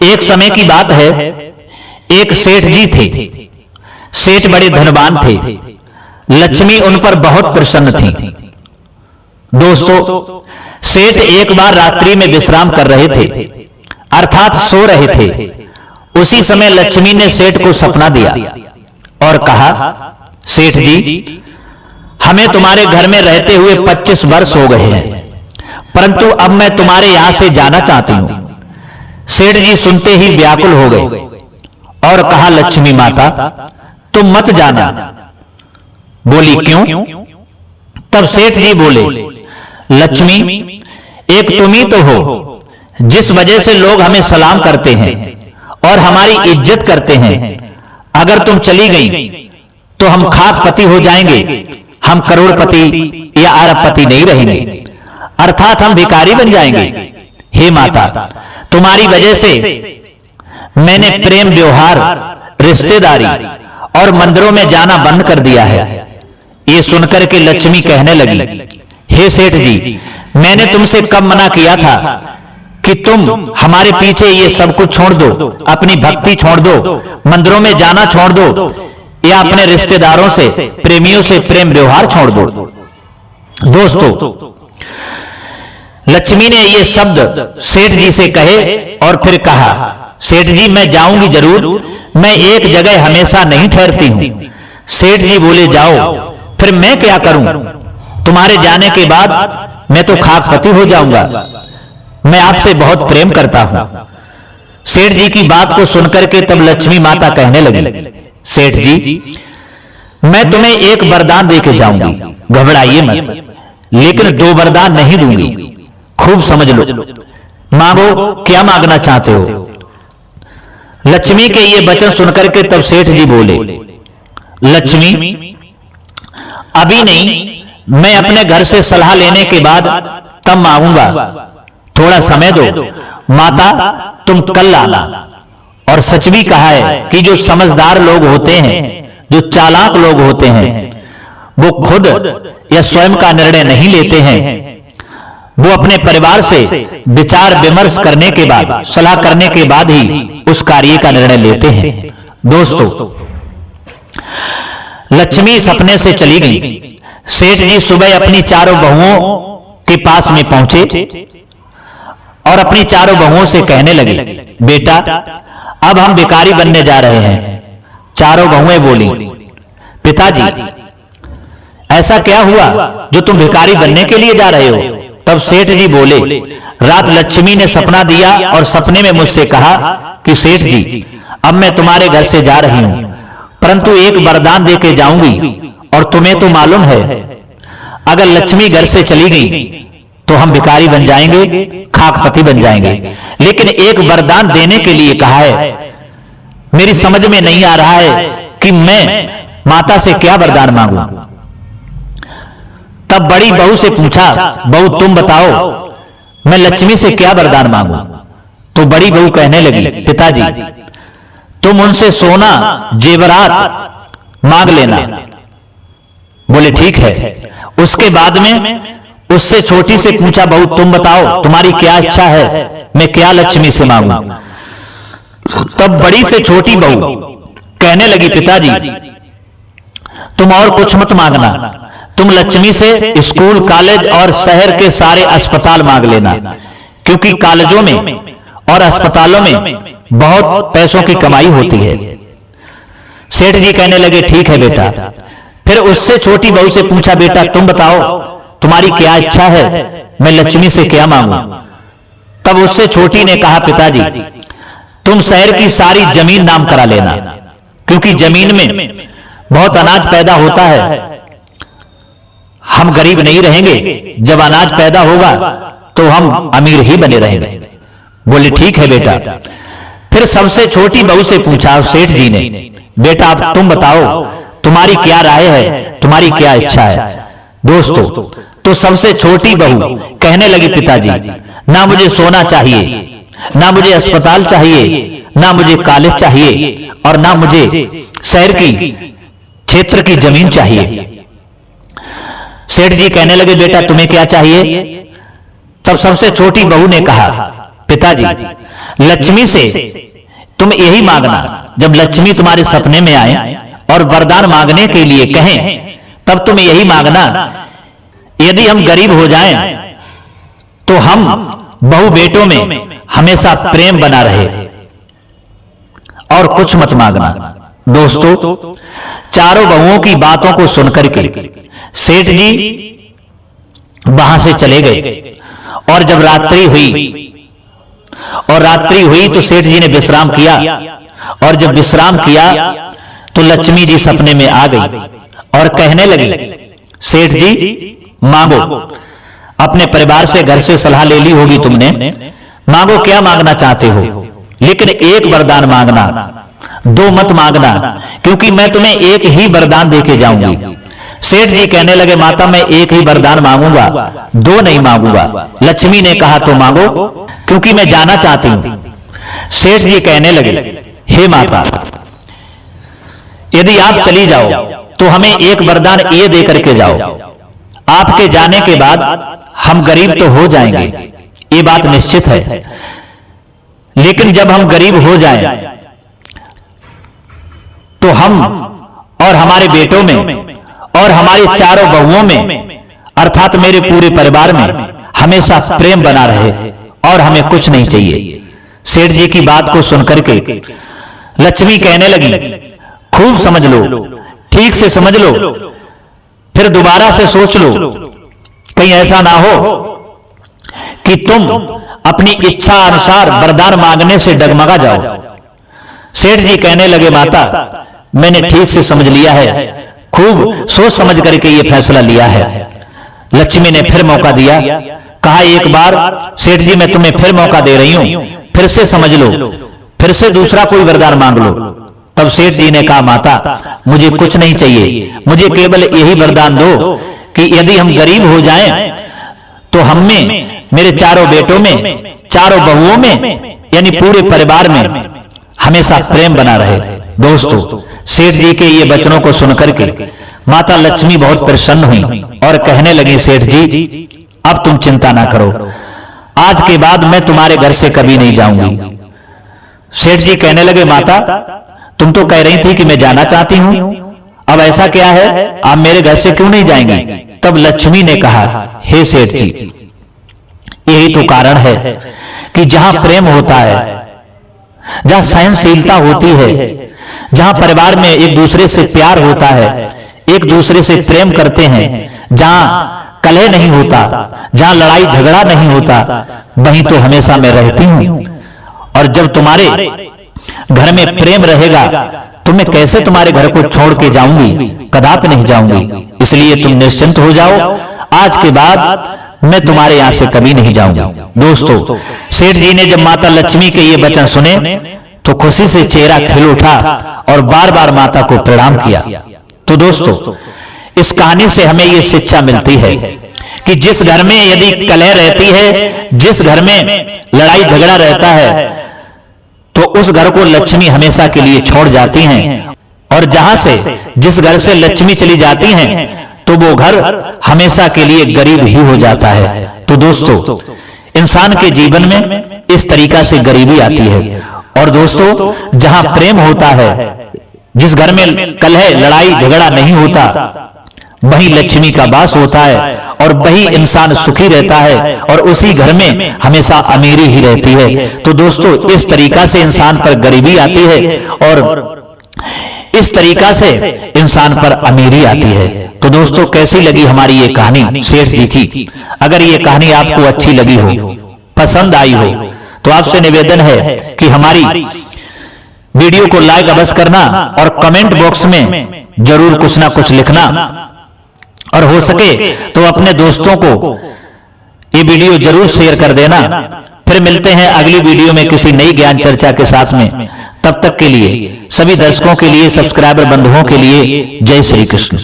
एक समय की बात है, एक सेठ जी थे। सेठ बड़े धनवान थे। लक्ष्मी उन पर बहुत प्रसन्न थी। दोस्तों, सेठ एक बार रात्रि में विश्राम कर रहे थे, अर्थात सो रहे थे। उसी समय लक्ष्मी ने सेठ को सपना दिया और कहा, सेठ जी, हमें तुम्हारे घर में रहते हुए 25 वर्ष हो गए हैं, परंतु अब मैं तुम्हारे यहां से जाना चाहती हूं। सेठ जी सुनते ही व्याकुल हो गए और कहा, लक्ष्मी माता, तुम मत जाना। बोली, क्यों? तब सेठ जी बोले, लक्ष्मी, एक तुम ही तो हो जिस वजह से लोग हमें सलाम करते हैं और हमारी इज्जत करते हैं। अगर तुम चली गई तो हम खाकपति हो जाएंगे, हम करोड़पति या अरबपति नहीं रहेंगे, अर्थात हम भिखारी बन जाएंगे। हे माता, तुम्हारी वजह से मैंने प्रेम व्यवहार, रिश्तेदारी और मंदिरों में जाना बंद कर दिया है। ये सुनकर के लक्ष्मी कहने लगी, हे सेठ जी, मैंने तुमसे कब मना किया था कि तुम हमारे पीछे ये सब कुछ छोड़ दो, अपनी भक्ति छोड़ दो, मंदिरों में जाना छोड़ दो या अपने रिश्तेदारों से, प्रेमियों से प्रेम व्यवहार छोड़ दो। दोस्तों, लक्ष्मी ने ये शब्द सेठ जी से कहे और फिर कहा, सेठ जी, मैं जाऊंगी जरूर, मैं एक जगह हमेशा नहीं ठहरती हूं। सेठ जी बोले, जाओ, फिर मैं क्या करूं? तुम्हारे जाने के बाद मैं तो खाकपति हो जाऊंगा। मैं आपसे बहुत प्रेम करता हूं। सेठ जी की बात को सुनकर के तब लक्ष्मी माता कहने लगी, सेठ जी, मैं तुम्हें एक वरदान देके जाऊंगी, घबराइए मत, लेकिन 2 वरदान नहीं दूंगी। खूब समझ लो, मांगो, क्या मांगना चाहते हो? लक्ष्मी के ये वचन सुनकर के तब सेठ जी बोले, लक्ष्मी, अभी नहीं, मैं अपने घर से सलाह लेने के बाद तब मांगूंगा, थोड़ा समय दो। माता, तुम कल आना। और सच भी कहा है कि जो समझदार लोग होते हैं, जो चालाक लोग होते हैं, वो खुद या स्वयं का निर्णय नहीं लेते हैं, वो अपने परिवार से विचार विमर्श करने के बाद, सलाह करने के बाद ही उस कार्य का निर्णय लेते हैं। दोस्तों, लक्ष्मी सपने से चली गई। सेठ जी सुबह अपनी चारों बहुओं के पास में पहुंचे और अपनी चारों बहुओं से कहने लगे, बेटा, अब हम भिखारी बनने जा रहे हैं। चारों बहुएं बोली, पिताजी, ऐसा क्या हुआ जो तुम भिखारी बनने के लिए जा रहे हो? तब सेठ जी बोले, रात लक्ष्मी ने सपना दिया और सपने में मुझसे कहा कि सेठ जी, अब मैं तुम्हारे घर से जा रही हूं, परंतु एक वरदान देके जाऊंगी, और तुम्हें तो मालूम है, अगर लक्ष्मी घर से चली गई तो हम भिखारी बन जाएंगे, खाकपति बन जाएंगे। लेकिन एक वरदान देने के लिए कहा है, मेरी समझ में नहीं आ रहा है कि मैं माता से क्या वरदान मांगूं। तब बड़ी बहू से पूछा, बहू तुम बताओ, मैं लक्ष्मी से क्या वरदान मांगूं? तो बड़ी बहू कहने लगी, पिताजी, तुम उनसे सोना, जेवरात मांग लेना। बोले, ठीक है। उसके बाद में उससे छोटी से पूछा, बहू तुम बताओ, तुम्हारी क्या इच्छा है, मैं क्या लक्ष्मी से मांगूं? तब बड़ी से छोटी बहू कहने लगी, पिताजी, तुम और कुछ मत मांगना, तुम लक्ष्मी से स्कूल, कॉलेज और शहर के सारे अस्पताल मांग लेना, क्योंकि कॉलेजों में और अस्पतालों में बहुत पैसों की कमाई होती है। सेठ जी कहने लगे, ठीक है बेटा। फिर उससे छोटी बहू से पूछा, बेटा तुम बताओ, तुम्हारी क्या इच्छा है, मैं लक्ष्मी से क्या मांगूं? तब उससे छोटी ने कहा, पिताजी, तुम शहर की सारी जमीन नाम करा लेना, क्योंकि जमीन में बहुत अनाज पैदा होता है, हम गरीब नहीं रहेंगे, जब अनाज पैदा होगा तो हम अमीर ही बने रहेंगे। बोले, ठीक है बेटा। फिर सबसे छोटी बहू से पूछा सेठ जी ने, बेटा अब तुम बताओ, तुम्हारी क्या राय है, तुम्हारी क्या इच्छा है? दोस्तों, तो सबसे छोटी बहू कहने लगी, पिताजी, ना मुझे सोना चाहिए, ना मुझे अस्पताल चाहिए, ना मुझे कॉलेज चाहिए, और ना मुझे शहर की क्षेत्र की जमीन चाहिए। सेठ जी कहने लगे, बेटा तुम्हें क्या चाहिए? तब सबसे छोटी बहू ने कहा, पिताजी, लक्ष्मी से तुम यही मांगना, जब लक्ष्मी तुम्हारे सपने में आए और वरदान मांगने के लिए कहें, तब तुम यही मांगना, यदि हम गरीब हो जाएं तो हम बहु बेटों में हमेशा प्रेम बना रहे, और कुछ मत मांगना। दोस्तों, चारों बहुओं की बातों को सुनकर के सेठ जी वहां से चले गए, और जब रात्रि हुई तो सेठ जी ने विश्राम किया, और जब विश्राम किया तो लक्ष्मी जी सपने में आ गई और कहने लगी, सेठ जी मांगो। अपने परिवार से, घर से सलाह ले ली होगी तुमने, मांगो क्या मांगना चाहते हो, लेकिन एक वरदान मांगना, दो मत मांगना, क्योंकि मैं तुम्हें एक ही वरदान देके जाऊंगी। सेठ जी कहने लगे, माता मैं एक ही वरदान मांगूंगा, दो नहीं मांगूंगा। लक्ष्मी ने कहा तो मांगो, क्योंकि मैं जाना चाहती हूं। सेठ जी कहने लगे, हे माता, यदि आप चली जाओ तो हमें एक वरदान ये दे करके जाओ, आपके जाने के बाद हम गरीब तो हो जाएंगे, ये बात निश्चित है, लेकिन जब हम गरीब हो जाएं तो हम और हमारे बेटों में और हमारी चारों बहुओं में, अर्थात मेरे पूरे परिवार में हमेशा प्रेम बना रहे, और हमें कुछ नहीं चाहिए। सेठ जी की बात को सुनकर के लक्ष्मी कहने लगी, खूब समझ लो, ठीक से समझ लो, फिर दोबारा से सोच लो, कहीं ऐसा ना हो कि तुम अपनी इच्छा अनुसार वरदान मांगने से डगमगा जाओ। सेठ जी कहने लगे, माता मैंने ठीक से समझ लिया है, खूब सोच समझ करके ये फैसला लिया है। लक्ष्मी ने फिर मौका दिया, कहा एक बार सेठ जी मैं तुम्हें फिर मौका दे रही हूं, फिर से समझ लो, फिर से दूसरा कोई वरदान मांग लो। तब सेठ जी ने कहा, माता मुझे कुछ नहीं चाहिए, मुझे केवल यही वरदान दो कि यदि हम गरीब हो जाएं तो हम में, मेरे चारों बेटों में, चारों बहुओं में, यानी पूरे परिवार में हमेशा प्रेम बना रहे। दोस्तों, सेठ जी के ये वचनों को सुनकर के माता लक्ष्मी बहुत प्रसन्न हुई और कहने लगी, सेठ जी अब तुम चिंता ना करो, आज के बाद मैं तुम्हारे घर से कभी नहीं जाऊंगी। सेठ जी कहने लगे, माता तुम तो कह रही थी कि मैं जाना चाहती हूं, अब ऐसा क्या है, आप मेरे घर से क्यों नहीं जाएंगी? तब लक्ष्मी ने कहा, हे सेठ जी, यही तो कारण है कि जहां प्रेम होता है, जहां सहनशीलता होती है, जहां परिवार में एक दूसरे से प्यार होता है, एक दूसरे से प्रेम करते हैं, जहां कलह नहीं होता, जहां लड़ाई झगड़ा नहीं होता, वहीं तो हमेशा मैं रहती हूं। और जब तुम्हारे घर में प्रेम रहेगा तो मैं कैसे तुम्हारे घर को छोड़ के जाऊंगी, कदापि नहीं जाऊंगी। इसलिए तुम निश्चिंत हो जाओ, आज के बाद मैं तुम्हारे यहां से कभी नहीं जाऊंगा। दोस्तों, सेठ जी ने जब माता लक्ष्मी के ये वचन सुने तो खुशी से चेहरा खिल उठा और बार बार माता को प्रणाम किया। तो दोस्तों, इस कहानी से हमें ये शिक्षा मिलती है कि जिस घर में यदि कलह रहती है, जिस घर में लड़ाई झगड़ा रहता है, तो उस घर को लक्ष्मी हमेशा के लिए छोड़ जाती हैं, और जहां से, जिस घर से लक्ष्मी चली जाती हैं, तो वो घर हमेशा के लिए गरीब ही हो जाता है। तो दोस्तों, इंसान के जीवन में इस तरीका से गरीबी आती है। और दोस्तों, जहां प्रेम होता है, जिस घर में कलह लड़ाई झगड़ा नहीं होता, वही लक्ष्मी का वास होता है, और वही इंसान सुखी रहता है, और उसी घर में हमेशा अमीरी ही रहती है। तो दोस्तों, इस तरीका से इंसान पर गरीबी आती है, और इस तरीका से इंसान पर अमीरी आती है। तो दोस्तों, कैसी लगी हमारी ये कहानी सेठ जी की? अगर ये कहानी आपको अच्छी लगी हो, पसंद आई हो, तो आपसे निवेदन है कि हमारी वीडियो को लाइक अवश्य करना, और कमेंट बॉक्स में जरूर कुछ ना कुछ लिखना, और हो सके तो अपने दोस्तों को ये वीडियो जरूर शेयर कर देना। फिर मिलते हैं अगली वीडियो में किसी नई ज्ञान चर्चा के साथ में। तब तक के लिए सभी दर्शकों के लिए, सब्सक्राइबर बंधुओं के लिए जय श्री कृष्ण।